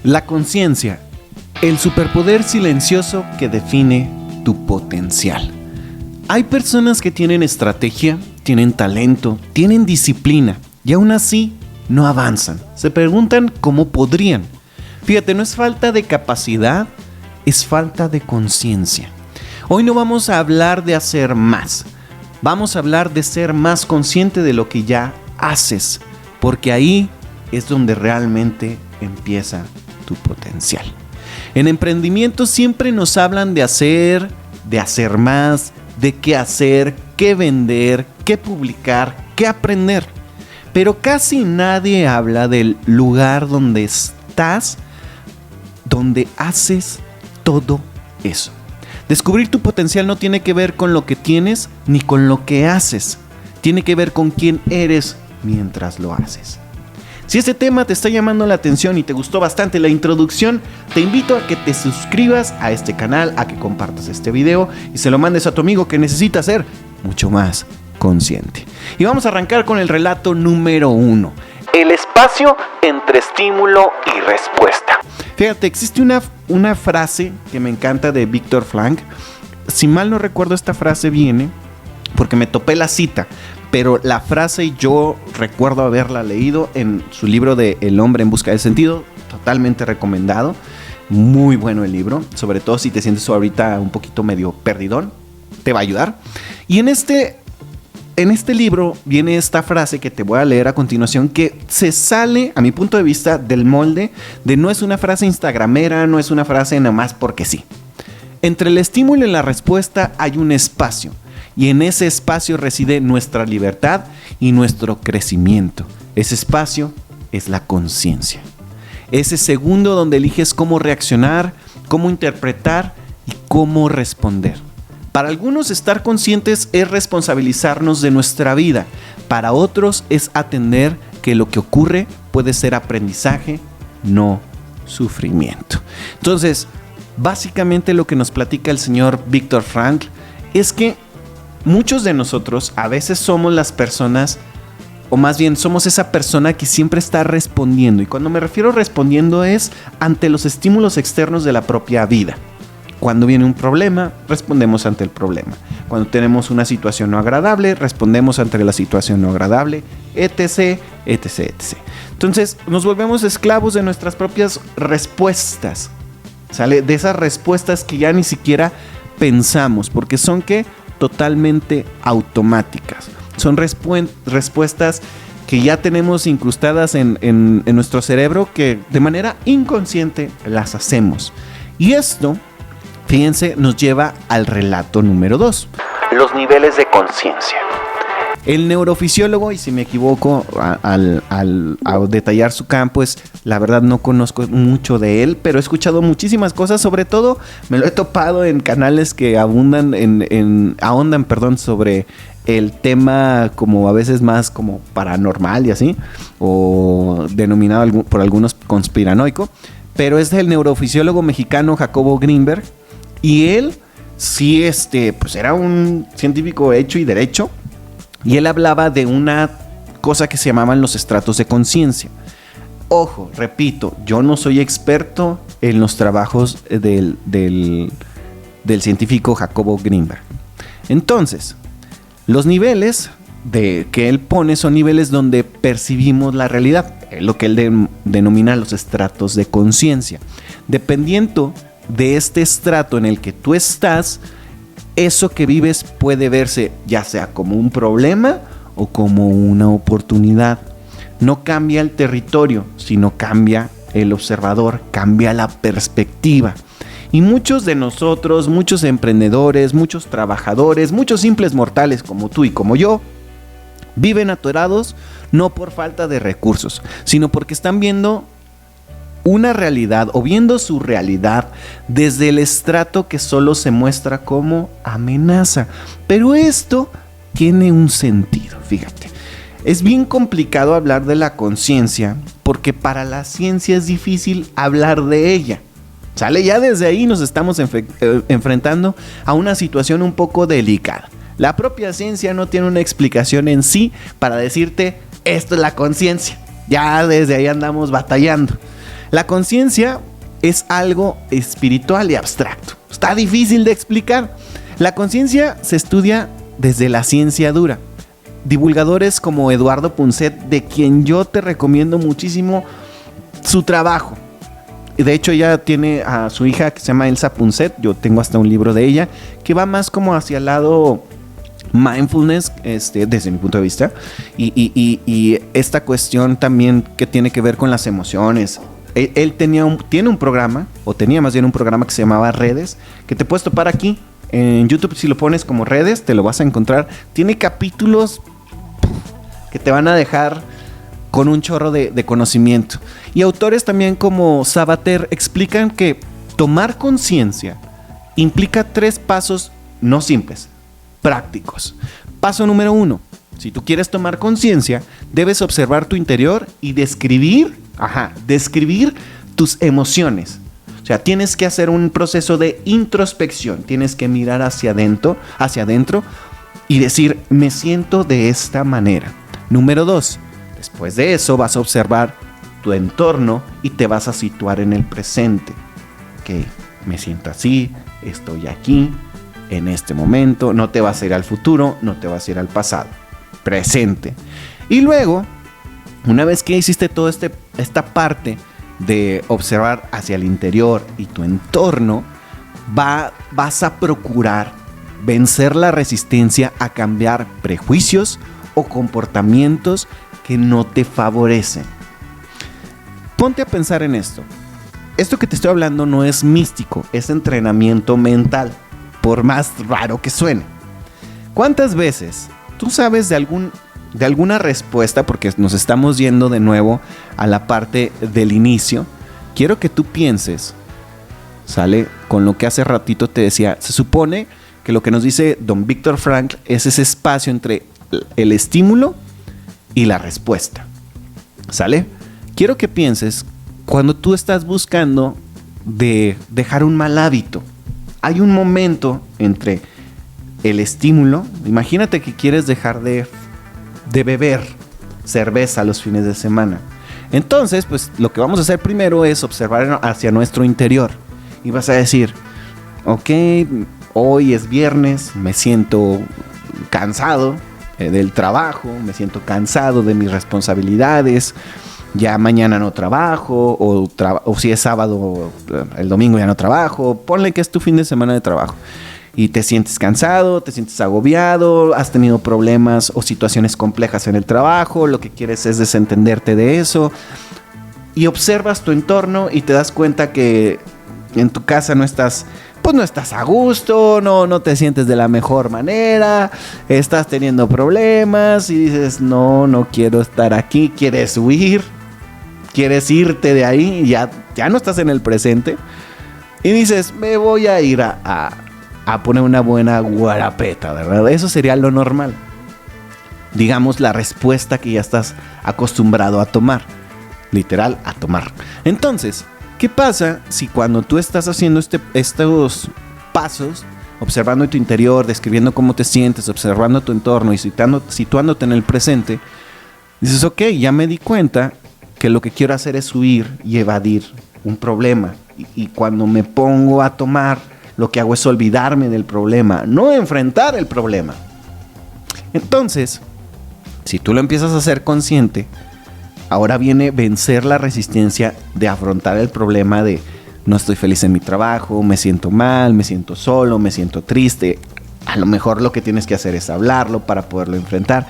La conciencia, el superpoder silencioso que define tu potencial. Hay personas que tienen estrategia, tienen talento, tienen disciplina y aún así no avanzan. Se preguntan cómo podrían. Fíjate, no es falta de capacidad, es falta de conciencia. Hoy no vamos a hablar de hacer más. Vamos a hablar de ser más consciente de lo que ya haces, porque ahí es donde realmente empieza tu potencial. En emprendimiento siempre nos hablan de hacer más, de qué hacer, qué vender, qué publicar, qué aprender. Pero casi nadie habla del lugar donde estás, donde haces todo eso. Descubrir tu potencial no tiene que ver con lo que tienes ni con lo que haces. Tiene que ver con quién eres mientras lo haces. Si este tema te está llamando la atención y te gustó bastante la introducción, te invito a que te suscribas a este canal, a que compartas este video y se lo mandes a tu amigo que necesita ser mucho más consciente. Y vamos a arrancar con el relato número 1. El espacio entre estímulo y respuesta. Fíjate, existe una frase que me encanta de Viktor Frankl. Si mal no recuerdo, esta frase viene porque me topé la cita, pero la frase yo recuerdo haberla leído en su libro de El hombre en busca del sentido. Totalmente recomendado. Muy bueno el libro, sobre todo si te sientes ahorita un poquito medio perdidón, te va a ayudar. Y en este libro viene esta frase que te voy a leer a continuación, que se sale, a mi punto de vista, del molde de no es una frase instagramera, no es una frase nada más porque sí. Entre el estímulo y la respuesta hay un espacio, y en ese espacio reside nuestra libertad y nuestro crecimiento. Ese espacio es la conciencia. Ese segundo donde eliges cómo reaccionar, cómo interpretar y cómo responder. Para algunos, estar conscientes es responsabilizarnos de nuestra vida. Para otros es atender que lo que ocurre puede ser aprendizaje, no sufrimiento. Entonces, básicamente lo que nos platica el señor Viktor Frankl es que muchos de nosotros a veces somos las personas, o más bien somos esa persona que siempre está respondiendo. Y cuando me refiero a respondiendo es ante los estímulos externos de la propia vida. Cuando viene un problema, respondemos ante el problema. Cuando tenemos una situación no agradable, respondemos ante la situación no agradable, etc, etc, etc. Entonces, nos volvemos esclavos de nuestras propias respuestas, ¿sale? De esas respuestas que ya ni siquiera pensamos, porque son ¿qué? Totalmente automáticas. Son respuestas que ya tenemos incrustadas en nuestro cerebro, que de manera inconsciente las hacemos. Y esto, fíjense, nos lleva al relato número 2. Los niveles de conciencia. El neurofisiólogo, y si me equivoco al detallar su campo, la verdad no conozco mucho de él, pero he escuchado muchísimas cosas, sobre todo me lo he topado en canales que ahondan sobre el tema como a veces más como paranormal y así, o denominado por algunos conspiranoico, pero es el neurofisiólogo mexicano Jacobo Greenberg. Y él sí, pues era un científico hecho y derecho. Y él hablaba de una cosa que se llamaban los estratos de conciencia. Ojo, repito, yo no soy experto en los trabajos del científico Jacobo Greenberg. Entonces, los niveles que él pone son niveles donde percibimos la realidad. Lo que él denomina los estratos de conciencia. Dependiendo de este estrato en el que tú estás, eso que vives puede verse ya sea como un problema o como una oportunidad. No cambia el territorio, sino cambia el observador, cambia la perspectiva. Y muchos de nosotros, muchos emprendedores, muchos trabajadores, muchos simples mortales como tú y como yo, viven atorados no por falta de recursos, sino porque están viendo una realidad o viendo su realidad desde el estrato que solo se muestra como amenaza. Pero esto tiene un sentido, fíjate. Es bien complicado hablar de la conciencia porque para la ciencia es difícil hablar de ella. ¿Sale? Ya desde ahí nos estamos enfrentando a una situación un poco delicada. La propia ciencia no tiene una explicación en sí para decirte esto es la conciencia. Ya desde ahí andamos batallando. La conciencia es algo espiritual y abstracto. Está difícil de explicar. La conciencia se estudia desde la ciencia dura. Divulgadores como Eduardo Punset, de quien yo te recomiendo muchísimo su trabajo. De hecho, ella tiene a su hija que se llama Elsa Punset. Yo tengo hasta un libro de ella que va más como hacia el lado mindfulness, desde mi punto de vista. Y esta cuestión también que tiene que ver con las emociones. Él tiene un programa, o tenía más bien un programa que se llamaba Redes, que te puedes topar aquí. En YouTube, si lo pones como Redes, te lo vas a encontrar. Tiene capítulos que te van a dejar con un chorro de conocimiento. Y autores también como Sabater explican que tomar conciencia implica 3 pasos no simples, prácticos. Paso número 1. Si tú quieres tomar conciencia, debes observar tu interior y describir tus emociones. O sea, tienes que hacer un proceso de introspección. Tienes que mirar hacia adentro y decir, me siento de esta manera. Número 2. Después de eso vas a observar tu entorno y te vas a situar en el presente. Ok, me siento así, estoy aquí, en este momento. No te vas a ir al futuro, no te vas a ir al pasado. Presente. Y luego, una vez que hiciste toda esta parte de observar hacia el interior y tu entorno, vas a procurar vencer la resistencia a cambiar prejuicios o comportamientos que no te favorecen. Ponte a pensar en esto. Esto que te estoy hablando no es místico, es entrenamiento mental, por más raro que suene. ¿Cuántas veces tú sabes de alguna respuesta, porque nos estamos yendo de nuevo a la parte del inicio? Quiero que tú pienses, ¿sale? Con lo que hace ratito te decía, se supone que lo que nos dice don Víctor Frankl es ese espacio entre el estímulo y la respuesta, ¿sale? Quiero que pienses cuando tú estás buscando de dejar un mal hábito. Hay un momento entre el estímulo. Imagínate que quieres dejar de beber cerveza los fines de semana. Entonces, pues lo que vamos a hacer primero es observar hacia nuestro interior. Y vas a decir, ok, hoy es viernes, me siento cansado del trabajo, me siento cansado de mis responsabilidades, ya mañana no trabajo, o si es sábado, el domingo ya no trabajo, ponle que es tu fin de semana de trabajo. Y te sientes cansado, te sientes agobiado, has tenido problemas o situaciones complejas en el trabajo, lo que quieres es desentenderte de eso. Y observas tu entorno y te das cuenta que en tu casa no estás a gusto, no te sientes de la mejor manera, estás teniendo problemas y dices, no quiero estar aquí, quieres huir, quieres irte de ahí, ya no estás en el presente. Y dices, me voy a ir a poner una buena guarapeta, ¿verdad? Eso sería lo normal. Digamos, la respuesta que ya estás acostumbrado a tomar. Literal, a tomar. Entonces, ¿qué pasa si cuando tú estás haciendo estos pasos, observando tu interior, describiendo cómo te sientes, observando tu entorno y situándote en el presente, dices, ok, ya me di cuenta que lo que quiero hacer es huir y evadir un problema. Y cuando me pongo a tomar, lo que hago es olvidarme del problema, no enfrentar el problema. Entonces, si tú lo empiezas a hacer consciente, ahora viene vencer la resistencia de afrontar el problema de no estoy feliz en mi trabajo, me siento mal, me siento solo, me siento triste. A lo mejor lo que tienes que hacer es hablarlo para poderlo enfrentar.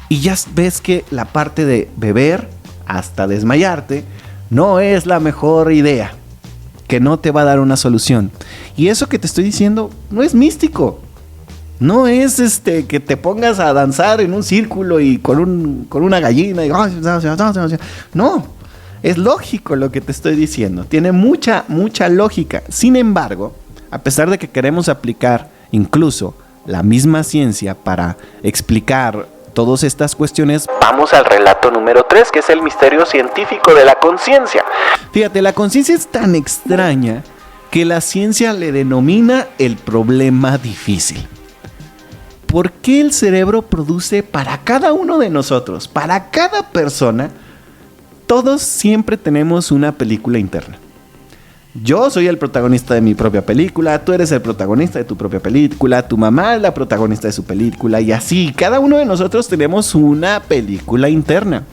Y ya ves que la parte de beber hasta desmayarte no es la mejor idea, que no te va a dar una solución. Y eso que te estoy diciendo no es místico. No es que te pongas a danzar en un círculo y con una gallina. No, es lógico lo que te estoy diciendo. Tiene mucha lógica. Sin embargo, a pesar de que queremos aplicar incluso la misma ciencia para explicar todas estas cuestiones, vamos al relato número 3, que es el misterio científico de la conciencia. Fíjate, la conciencia es tan extraña que la ciencia le denomina el problema difícil. ¿Por qué el cerebro produce para cada uno de nosotros, para cada persona, Todos siempre tenemos una película interna. Yo soy el protagonista de mi propia película, tú eres el protagonista de tu propia película, tu mamá es la protagonista de su película y así. Cada uno de nosotros tenemos una película interna.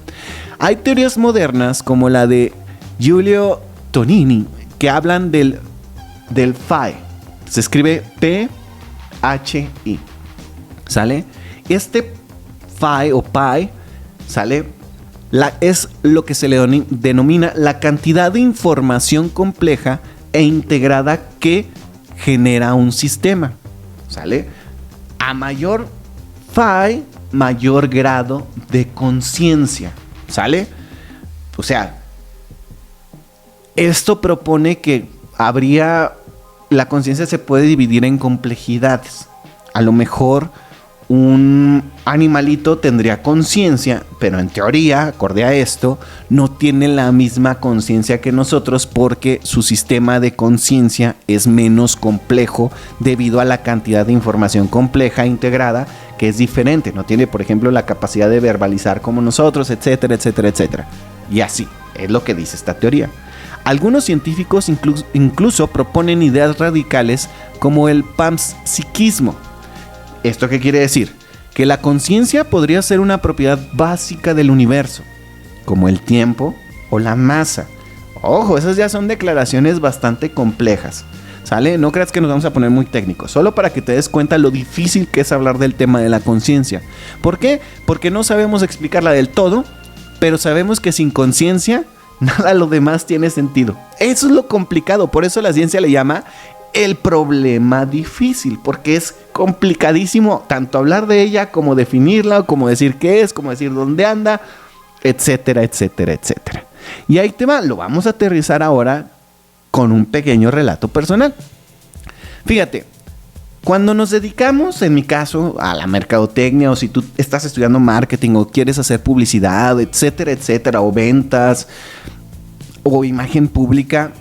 Hay teorías modernas como la de Giulio Tonini que hablan del PHI. Se escribe P-H-I. ¿Sale? Este PHI o PHI, ¿sale? Es lo que se le denomina la cantidad de información compleja e integrada que genera un sistema. ¿Sale? A mayor PHI, mayor grado de conciencia. ¿Sale? O sea, esto propone que la conciencia se puede dividir en complejidades. A lo mejor un animalito tendría conciencia, pero en teoría, acorde a esto, no tiene la misma conciencia que nosotros porque su sistema de conciencia es menos complejo debido a la cantidad de información compleja integrada que es diferente. No tiene, por ejemplo, la capacidad de verbalizar como nosotros, etcétera, etcétera, etcétera. Y así, es lo que dice esta teoría. Algunos científicos incluso proponen ideas radicales como el panpsiquismo. ¿Esto qué quiere decir? Que la conciencia podría ser una propiedad básica del universo, como el tiempo o la masa. Ojo, esas ya son declaraciones bastante complejas, ¿sale? No creas que nos vamos a poner muy técnicos, solo para que te des cuenta lo difícil que es hablar del tema de la conciencia. ¿Por qué? Porque no sabemos explicarla del todo, pero sabemos que sin conciencia nada lo demás tiene sentido. Eso es lo complicado, por eso la ciencia le llama el problema difícil, porque es complicadísimo tanto hablar de ella como definirla, como decir qué es, como decir dónde anda, etcétera, etcétera, etcétera. Y ahí te va, lo vamos a aterrizar ahora con un pequeño relato personal. Fíjate, cuando nos dedicamos, en mi caso, a la mercadotecnia, o si tú estás estudiando marketing o quieres hacer publicidad, etcétera, etcétera, o ventas o imagen pública,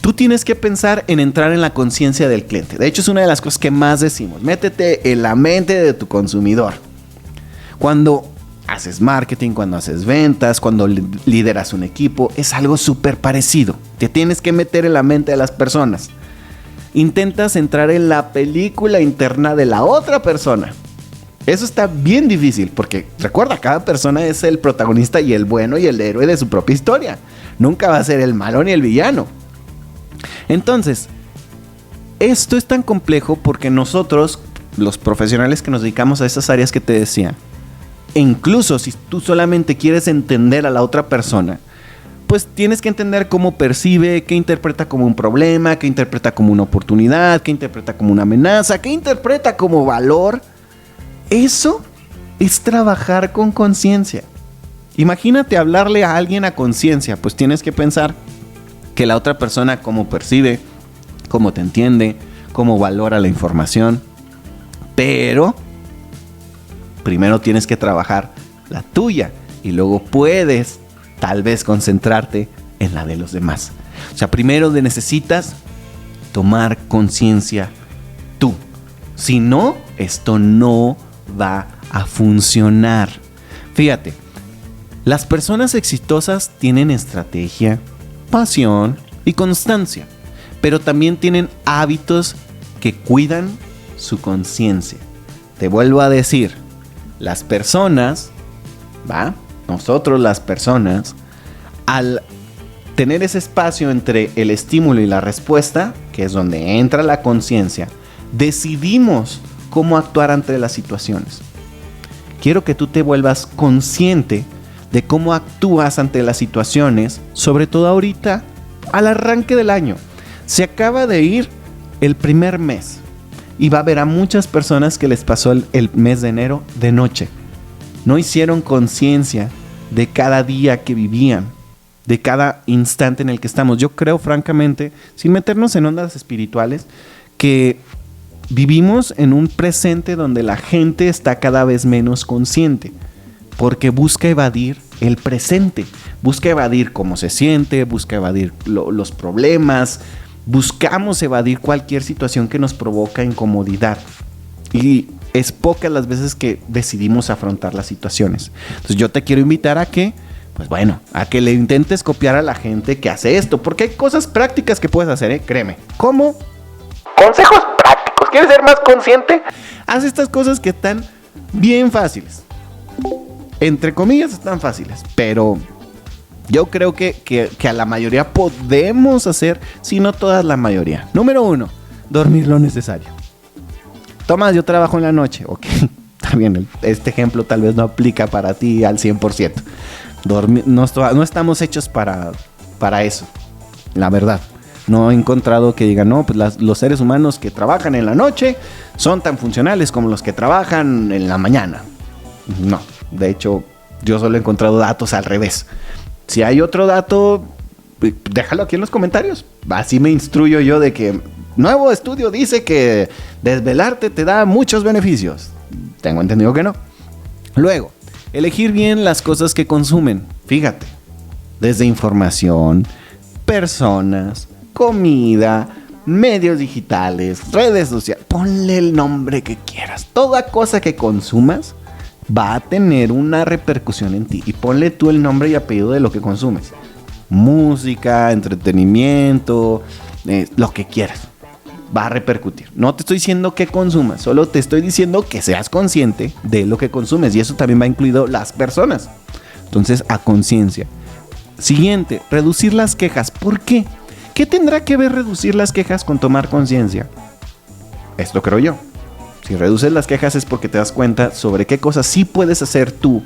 tú tienes que pensar en entrar en la conciencia del cliente. De hecho, es una de las cosas que más decimos. Métete en la mente de tu consumidor. Cuando haces marketing, cuando haces ventas, cuando lideras un equipo, es algo súper parecido. Te tienes que meter en la mente de las personas. Intentas entrar en la película interna de la otra persona. Eso está bien difícil porque, recuerda, cada persona es el protagonista y el bueno y el héroe de su propia historia. Nunca va a ser el malo ni el villano. Entonces, esto es tan complejo porque nosotros, los profesionales que nos dedicamos a esas áreas que te decía, e incluso si tú solamente quieres entender a la otra persona, pues tienes que entender cómo percibe, qué interpreta como un problema, qué interpreta como una oportunidad, qué interpreta como una amenaza, qué interpreta como valor. Eso es trabajar con conciencia. Imagínate hablarle a alguien a conciencia, pues tienes que pensar que la otra persona cómo percibe, cómo te entiende, cómo valora la información. Pero primero tienes que trabajar la tuya y luego puedes tal vez concentrarte en la de los demás. O sea, primero necesitas tomar conciencia tú. Si no, esto no va a funcionar. Fíjate, las personas exitosas tienen estrategia, pasión y constancia, pero también tienen hábitos que cuidan su conciencia. Te vuelvo a decir, las personas, nosotros las personas, al tener ese espacio entre el estímulo y la respuesta, que es donde entra la conciencia, decidimos cómo actuar ante las situaciones. Quiero que tú te vuelvas consciente de cómo actúas ante las situaciones, sobre todo ahorita, al arranque del año. Se acaba de ir el primer mes y va a haber a muchas personas que les pasó el mes de enero de noche. No hicieron conciencia de cada día que vivían, de cada instante en el que estamos. Yo creo, francamente, sin meternos en ondas espirituales, que vivimos en un presente donde la gente está cada vez menos consciente, porque busca evadir el presente, busca evadir cómo se siente, busca evadir los problemas, buscamos evadir cualquier situación que nos provoca incomodidad. Y es pocas las veces que decidimos afrontar las situaciones. Entonces yo te quiero invitar a que Pues bueno, a que le intentes copiar a la gente que hace esto, porque hay cosas prácticas que puedes hacer, créeme. ¿Cómo? Consejos prácticos. ¿Quieres ser más consciente? Haz estas cosas que están bien fáciles. Entre comillas están fáciles, pero yo creo que a la mayoría podemos hacer, si no todas, la mayoría. Número 1, dormir lo necesario. Tomás, yo trabajo en la noche. Ok, está bien, este ejemplo tal vez no aplica para ti al 100%. No estamos hechos para eso, la verdad. No he encontrado que digan, no, pues los seres humanos que trabajan en la noche son tan funcionales como los que trabajan en la mañana. No, de hecho, yo solo he encontrado datos al revés. Si hay otro dato, déjalo aquí en los comentarios. Así me instruyo yo de que nuevo estudio dice que desvelarte te da muchos beneficios. Tengo entendido que no. Luego, elegir bien las cosas que consumen. Fíjate, desde información, personas, comida, medios digitales, redes sociales. Ponle el nombre que quieras. Toda cosa que consumas va a tener una repercusión en ti. Y ponle tú el nombre y apellido de lo que consumes. Música, entretenimiento, lo que quieras. Va a repercutir. No te estoy diciendo que consumas, solo te estoy diciendo que seas consciente de lo que consumes. Y eso también va incluido las personas. Entonces, a conciencia. Siguiente, reducir las quejas. ¿Por qué? ¿Qué tendrá que ver reducir las quejas con tomar conciencia? Esto creo yo. Si reduces las quejas es porque te das cuenta sobre qué cosas sí puedes hacer tú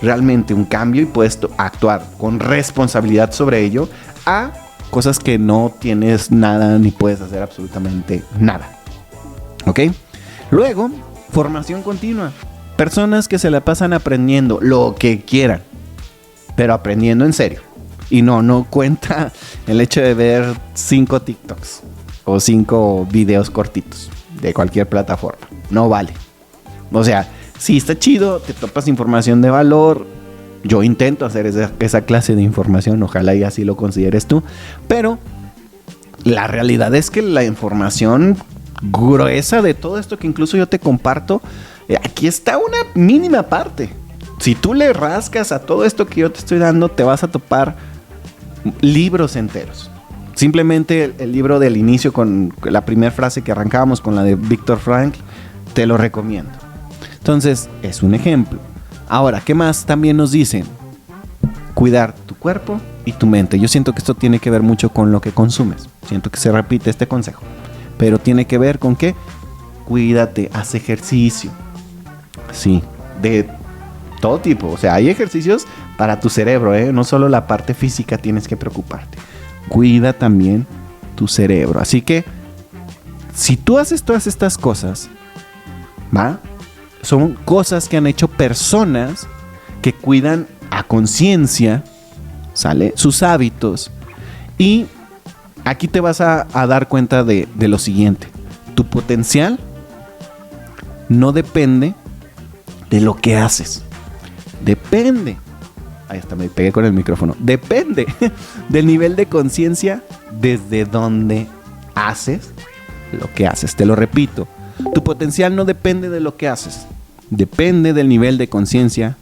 realmente un cambio y puedes actuar con responsabilidad sobre ello, a cosas que no tienes nada ni puedes hacer absolutamente nada. ¿Ok? Luego, formación continua. Personas que se la pasan aprendiendo lo que quieran, pero aprendiendo en serio. Y no cuenta el hecho de ver 5 TikToks o 5 videos cortitos de cualquier plataforma. No vale. O sea, sí está chido, te topas información de valor. Yo intento hacer esa clase de información, ojalá y así lo consideres tú. Pero la realidad es que la información gruesa de todo esto que incluso yo te comparto, aquí está una mínima parte. Si tú le rascas a todo esto que yo te estoy dando, te vas a topar libros enteros. Simplemente el libro del inicio con la primera frase que arrancábamos con la de Viktor Frankl, te lo recomiendo. Entonces, es un ejemplo. Ahora, ¿qué más también nos dicen? Cuidar tu cuerpo y tu mente. Yo siento que esto tiene que ver mucho con lo que consumes. Siento que se repite este consejo. Pero tiene que ver con que cuídate, haz ejercicio. Sí, de todo tipo. O sea, hay ejercicios para tu cerebro, ¿eh? No solo la parte física tienes que preocuparte. Cuida también tu cerebro. Así que, si tú haces todas estas cosas, ¿va? Son cosas que han hecho personas que cuidan a conciencia, ¿sale? Sus hábitos. Y aquí te vas a dar cuenta de lo siguiente. Tu potencial no depende de lo que haces. Depende. Ahí está, me pegué con el micrófono. Depende del nivel de conciencia desde donde haces lo que haces. Te lo repito. Tu potencial no depende de lo que haces. Depende del nivel de conciencia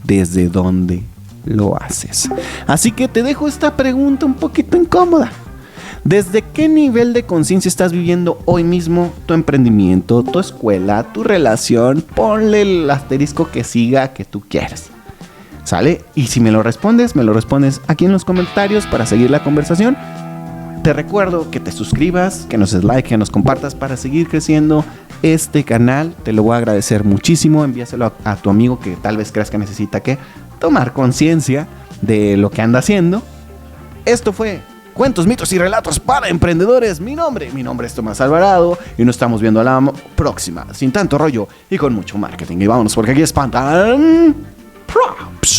desde donde lo haces. Así que te dejo esta pregunta un poquito incómoda. ¿Desde qué nivel de conciencia estás viviendo hoy mismo tu emprendimiento, tu escuela, tu relación? Ponle el asterisco que siga que tú quieras. ¿Sale? Y si me lo respondes aquí en los comentarios para seguir la conversación. Te recuerdo que te suscribas, que nos des like, que nos compartas para seguir creciendo este canal. Te lo voy a agradecer muchísimo. Envíaselo a tu amigo que tal vez creas que necesita que tomar conciencia de lo que anda haciendo. Esto fue Cuentos, Mitos y Relatos para Emprendedores. Mi nombre es Tomás Alvarado y nos estamos viendo a la próxima, sin tanto rollo y con mucho marketing. Y vámonos porque aquí espantan props.